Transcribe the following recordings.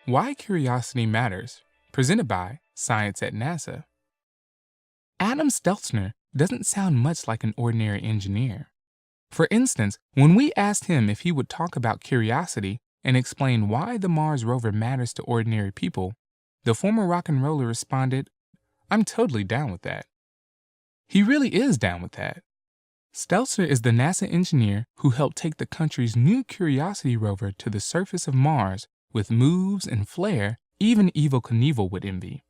Why Curiosity Matters, presented by Science at NASA. Adam Steltzner doesn't sound much like an ordinary engineer. For instance, when we asked him if he would talk about curiosity and explain why the Mars rover matters to ordinary people, the former rock and roller responded, "I'm totally down with that." He really is down with that. Steltzner is the NASA engineer who helped take the country's new Curiosity rover to the surface of Mars with moves and flair even Evel Knievel would envy.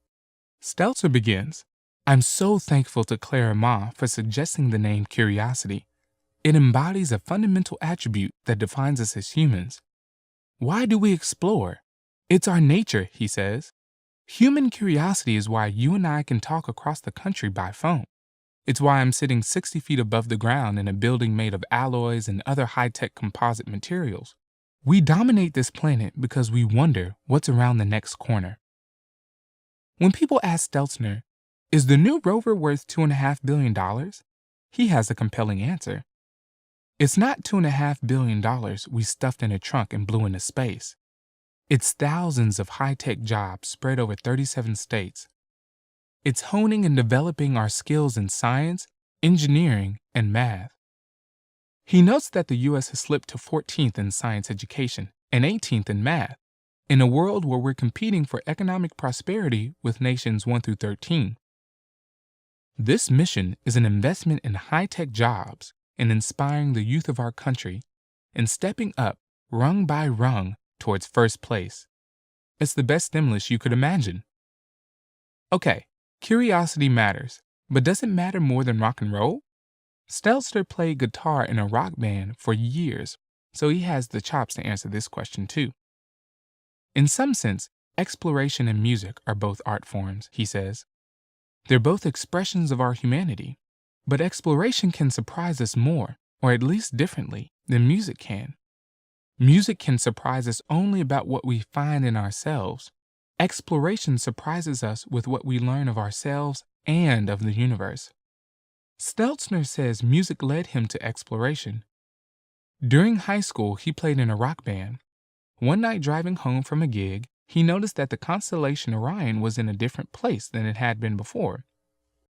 Steltzner begins, "I'm so thankful to Clara Ma for suggesting the name Curiosity. It embodies a fundamental attribute that defines us as humans. Why do we explore? It's our nature," he says. "Human curiosity is why you and I can talk across the country by phone. It's why I'm sitting 60 feet above the ground in a building made of alloys and other high-tech composite materials. We dominate this planet because we wonder what's around the next corner." When people ask Steltzner, "Is the new rover worth $2.5 billion?" he has a compelling answer. It's not $2.5 billion we stuffed in a trunk and blew into space. It's thousands of high-tech jobs spread over 37 states. It's honing and developing our skills in science, engineering, and math. He notes that the U.S. has slipped to 14th in science education and 18th in math, in a world where we're competing for economic prosperity with nations 1 through 13. This mission is an investment in high-tech jobs and inspiring the youth of our country and stepping up, rung by rung, towards first place. It's the best stimulus you could imagine. Okay, curiosity matters, but does it matter more than rock and roll? Steltzner played guitar in a rock band for years, so he has the chops to answer this question too. In some sense, exploration and music are both art forms, he says. They're both expressions of our humanity, but exploration can surprise us more, or at least differently, than music can. Music can surprise us only about what we find in ourselves. Exploration surprises us with what we learn of ourselves and of the universe. Steltzner says music led him to exploration. During high school, he played in a rock band. One night driving home from a gig, he noticed that the constellation Orion was in a different place than it had been before.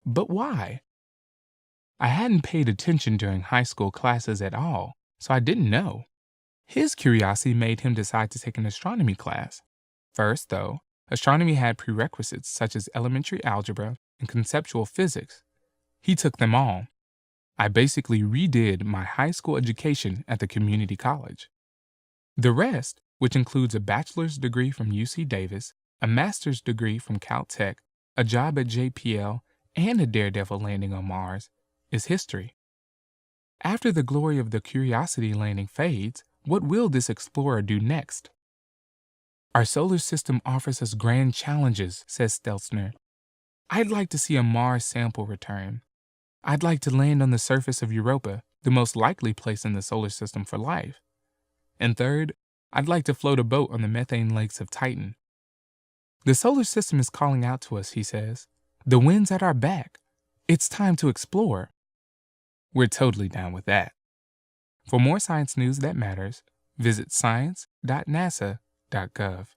But why? "I hadn't paid attention during high school classes at all, so I didn't know." His curiosity made him decide to take an astronomy class. First, though, astronomy had prerequisites such as elementary algebra and conceptual physics. He took them all. "I basically redid my high school education at the community college." The rest, which includes a bachelor's degree from UC Davis, a master's degree from Caltech, a job at JPL, and a daredevil landing on Mars, is history. After the glory of the Curiosity landing fades, what will this explorer do next? "Our solar system offers us grand challenges," says Steltzner. "I'd like to see a Mars sample return. I'd like to land on the surface of Europa, the most likely place in the solar system for life. And third, I'd like to float a boat on the methane lakes of Titan. The solar system is calling out to us," he says. "The wind's at our back. It's time to explore." We're totally down with that. For more science news that matters, visit science.nasa.gov.